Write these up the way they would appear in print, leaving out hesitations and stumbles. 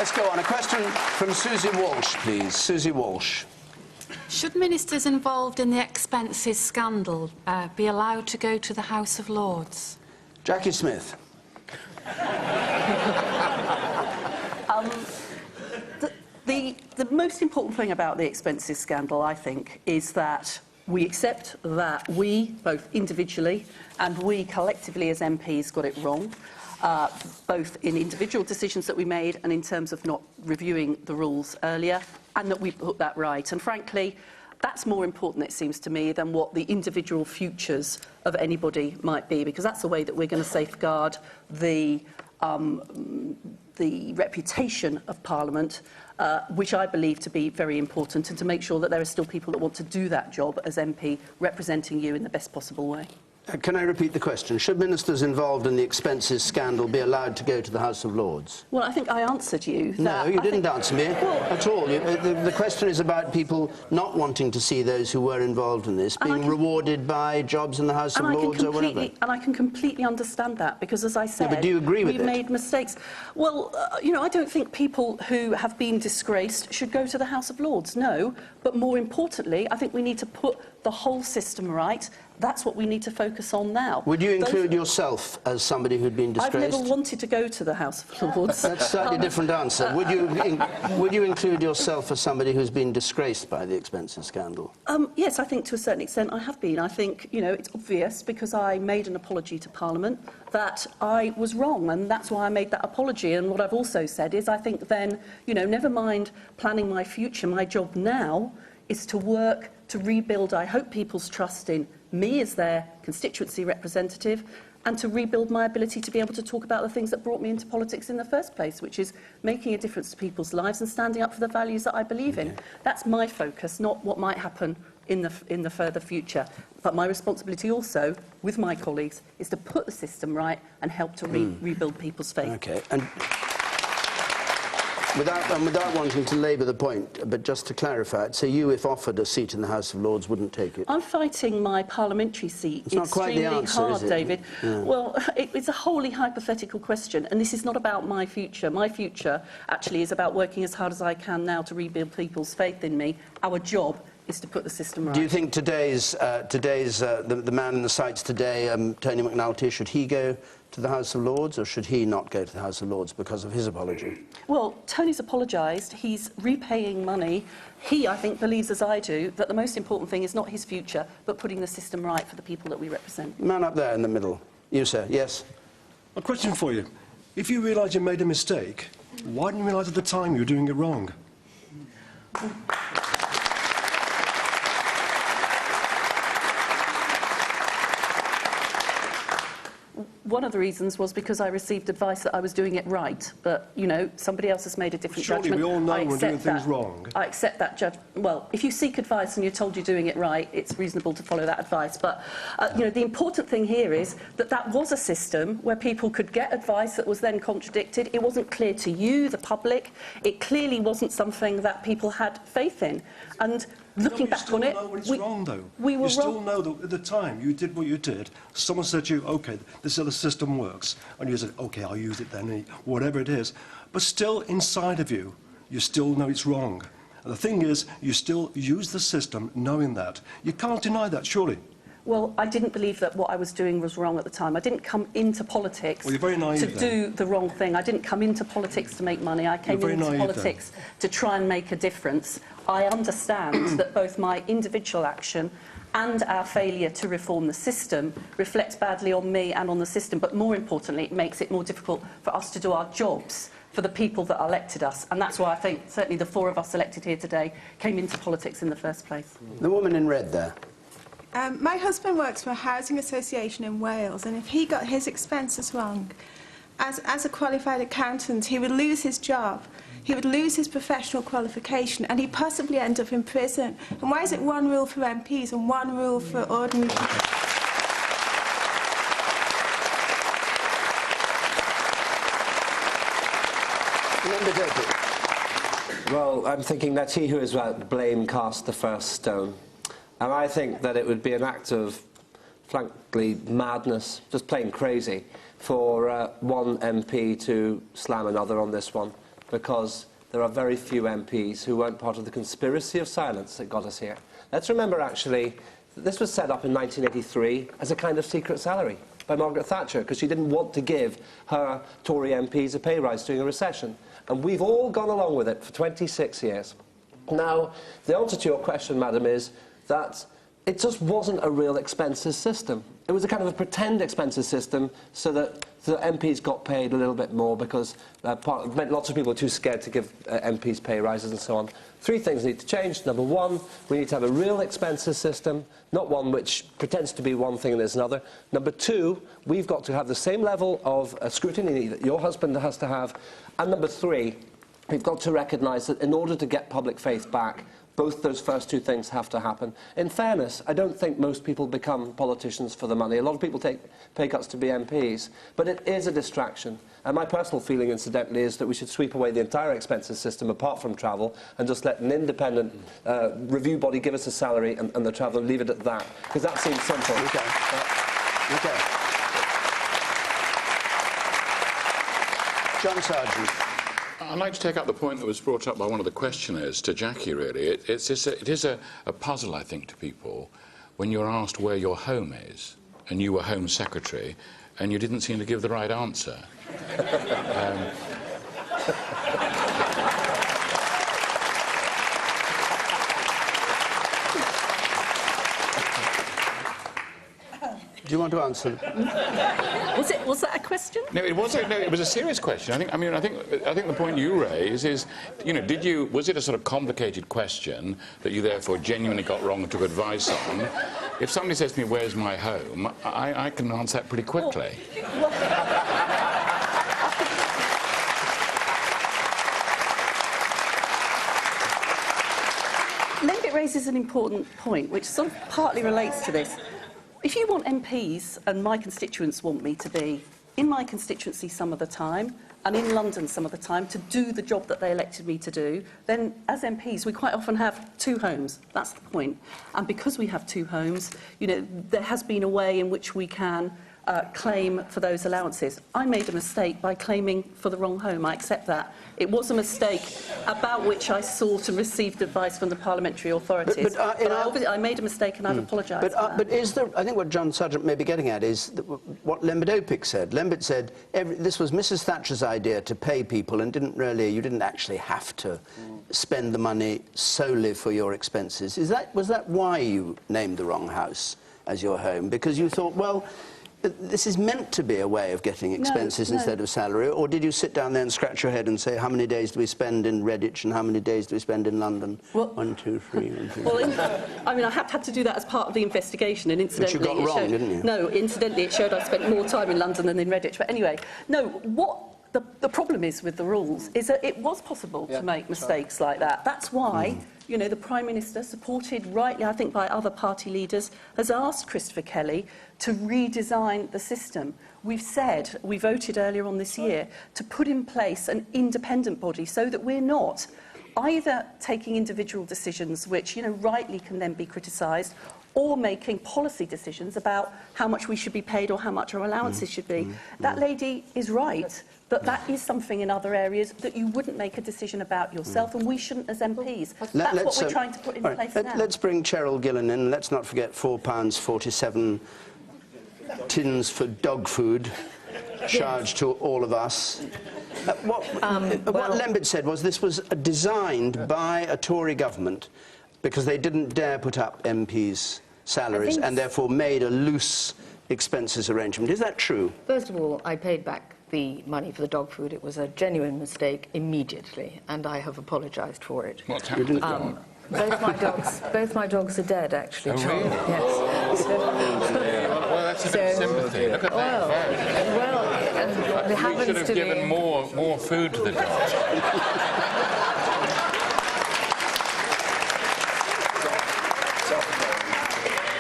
Let's go on. A question from Susie Walsh, please. Susie Walsh. Should ministers involved in the expenses scandal be allowed to go to the House of Lords? Jacqui Smith. The most important thing about the expenses scandal, I think, is that we accept that we, both individually and we collectively as MPs, got it wrong, both in individual decisions that we made and in terms of not reviewing the rules earlier, and that we put that right. And frankly, that's more important, it seems to me, than what the individual futures of anybody might be, because that's the way that we're going to safeguard the reputation of Parliament, which I believe to be very important, and to make sure that there are still people that want to do that job as MP, representing you in the best possible way. Can I repeat the question? Should ministers involved in the expenses scandal be allowed to go to the House of Lords? Well, I think I answered you. No, you didn't answer me at all. The question is about people not wanting to see those who were involved in this being rewarded by jobs in the House of Lords or whatever. And I can completely understand that, because, as I said, but do you agree with we've made mistakes. Well, you know, I don't think people who have been disgraced should go to the House of Lords, no. But more importantly, I think we need to put the whole system right. That's what we need to focus on now. Would you include yourself as somebody who'd been disgraced? I've never wanted to go to the House of Lords. That's a slightly different answer. Would you include yourself as somebody who's been disgraced by the expenses scandal? Yes, I think to a certain extent I have been. I think, you know, it's obvious, because I made an apology to Parliament, that I was wrong, and that's why I made that apology. And what I've also said is I think then, you know, never mind planning my future, my job now is to work to rebuild, I hope, people's trust in me as their constituency representative, and to rebuild my ability to be able to talk about the things that brought me into politics in the first place, which is making a difference to people's lives and standing up for the values that I believe in. That's my focus, not what might happen in the further future. But my responsibility also, with my colleagues, is to put the system right and help to rebuild people's faith. Okay. And without wanting to labour the point, but just to clarify it, so you, if offered a seat in the House of Lords, wouldn't take it? I'm fighting my parliamentary seat. It's not quite the answer, hard, is it? David. Yeah. Well, it's a wholly hypothetical question, and this is not about my future. My future actually is about working as hard as I can now to rebuild people's faith in me. Our job is to put the system right. Do you think the man in the sights today, Tony McNulty, should he go to the House of Lords, or should he not go to the House of Lords because of his apology? Well, Tony's apologised. He's repaying money. He, I think, believes, as I do, that the most important thing is not his future, but putting the system right for the people that we represent. Man up there in the middle. You, sir. Yes? A question for you. If you realise you made a mistake, why didn't you realise at the time you were doing it wrong? One of the reasons was because I received advice that I was doing it right, but, you know, somebody else has made a different judgment. Surely we all know we're doing things wrong. I accept that judgment. Well, if you seek advice and you're told you're doing it right, it's reasonable to follow that advice. But, you know, the important thing here is that that was a system where people could get advice that was then contradicted. It wasn't clear to you, the public. It clearly wasn't something that people had faith in. And looking back on it, you still know that at the time you did what you did. Someone said to you, OK, this is how the system works. And you said, OK, I'll use it then, whatever it is. But still inside of you, you still know it's wrong. And the thing is, you still use the system knowing that. You can't deny that, surely. Well, I didn't believe that what I was doing was wrong at the time. I didn't come into politics to do the wrong thing. I didn't come into politics to make money. I came into politics to try and make a difference. I understand that both my individual action and our failure to reform the system reflects badly on me and on the system, but more importantly, it makes it more difficult for us to do our jobs for the people that elected us. And that's why I think certainly the four of us elected here today came into politics in the first place. The woman in red there. My husband works for a housing association in Wales, and if he got his expenses wrong, as a qualified accountant, he would lose his job, he would lose his professional qualification, and he'd possibly end up in prison. And why is it one rule for MPs and one rule for ordinary people? Well, I'm thinking that he who is without blame cast the first stone. And I think that it would be an act of, frankly, madness, just plain crazy, for one MP to slam another on this one. because there are very few MPs who weren't part of the conspiracy of silence that got us here. Let's remember, actually, that this was set up in 1983 as a kind of secret salary by Margaret Thatcher, because she didn't want to give her Tory MPs a pay rise during a recession. And we've all gone along with it for 26 years. Now, the answer to your question, madam, is that it just wasn't a real expenses system. It was a kind of a pretend expenses system so that the MPs got paid a little bit more because lots of people were too scared to give MPs pay rises and so on. Three things need to change. Number one, we need to have a real expenses system, not one which pretends to be one thing and is another. Number two, we've got to have the same level of scrutiny that your husband has to have. And number three, we've got to recognise that in order to get public faith back, both those first two things have to happen. In fairness, I don't think most people become politicians for the money. A lot of people take pay cuts to be MPs, but it is a distraction. And my personal feeling, incidentally, is that we should sweep away the entire expenses system apart from travel and just let an independent review body give us a salary and the travel and leave it at that, because that seems simple. John Sargent. I'd like to take up the point that was brought up by one of the questioners to Jacqui, really. It is a puzzle, I think, to people when you're asked where your home is, and you were Home Secretary, and you didn't seem to give the right answer. Do you want to answer? Was that a question? No, it wasn't. No, it was a serious question. I think the point you raise is, you know, was it a sort of complicated question that you therefore genuinely got wrong and took advice on? If somebody says to me, "Where's my home?" I can answer that pretty quickly. Lambert raises an important point, which sort of partly relates to this. If you want MPs, and my constituents want me to be in my constituency some of the time, and in London some of the time, to do the job that they elected me to do, then as MPs we quite often have two homes. That's the point. And because we have two homes, you know, there has been a way in which we can claim for those allowances. I made a mistake by claiming for the wrong home. I accept that. It was a mistake about which I sought and received advice from the parliamentary authorities. But I made a mistake and I've apologised. But is there? I think what John Sargent may be getting at is what Lambert Opic said. Lambert said this was Mrs. Thatcher's idea to pay people, and you didn't actually have to spend the money solely for your expenses. Was that why you named the wrong house as your home? Because you thought, well, this is meant to be a way of getting expenses instead of salary, or did you sit down there and scratch your head and say, how many days do we spend in Redditch and how many days do we spend in London? Well, 1, 2, 3, 1, 2, 3. Well, I mean, I had to do that as part of the investigation, and incidentally... Which you got wrong, didn't you? No, incidentally, it showed I spent more time in London than in Redditch. But anyway, no, what the problem is with the rules is that it was possible to make mistakes like that. That's why, you know, the Prime Minister, supported rightly, I think, by other party leaders, has asked Christopher Kelly to redesign the system. We voted earlier on this year to put in place an independent body so that we're not either taking individual decisions which, you know, rightly can then be criticised, or making policy decisions about how much we should be paid or how much our allowances should be. That lady is right. That is something in other areas that you wouldn't make a decision about yourself, and we shouldn't as MPs. That's what we're trying to put in place now. Let's bring Cheryl Gillen in. Let's not forget £4.47 tins for dog food charged to all of us. What Lambert said was this was designed by a Tory government because they didn't dare put up MPs' salaries and therefore made a loose expenses arrangement. Is that true? First of all, I paid back the money for the dog food. It was a genuine mistake immediately, and I have apologised for it. What's happened to the dog? Both my dogs are dead, actually. Oh, really? Yes. Well, that's a bit of sympathy. Look at that. Well, it happens should have to given be... more food to the dog.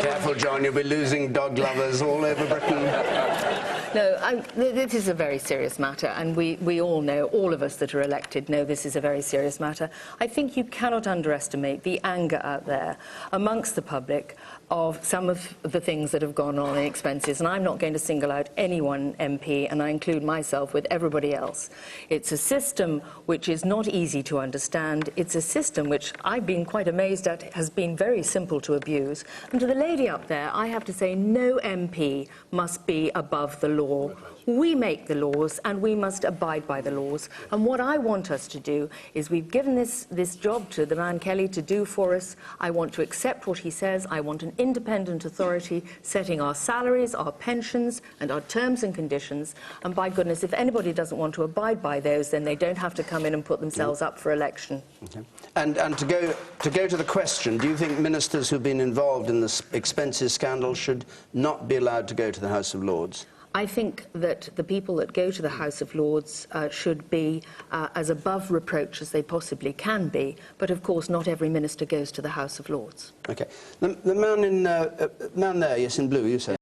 Careful, John, you'll be losing dog lovers all over Britain. No, this is a very serious matter, and we all know, all of us that are elected know this is a very serious matter. I think you cannot underestimate the anger out there amongst the public of some of the things that have gone on in expenses, and I'm not going to single out any one MP, and I include myself with everybody else. It's a system which is not easy to understand. It's a system which I've been quite amazed at has been very simple to abuse. And to the lady up there, I have to say no MP must be above the law. We make the laws, and we must abide by the laws. And what I want us to do is, we've given this job to the man Kelly to do for us. I want to accept what he says. I want an independent authority setting our salaries, our pensions, and our terms and conditions. And by goodness, if anybody doesn't want to abide by those, then they don't have to come in and put themselves up for election. Okay. And to go to the question, do you think ministers who've been involved in this expenses scandal should not be allowed to go to the House of Lords? I think that the people that go to the House of Lords should be as above reproach as they possibly can be, but of course not every minister goes to the House of Lords. Okay. The man there, yes, in blue, you said.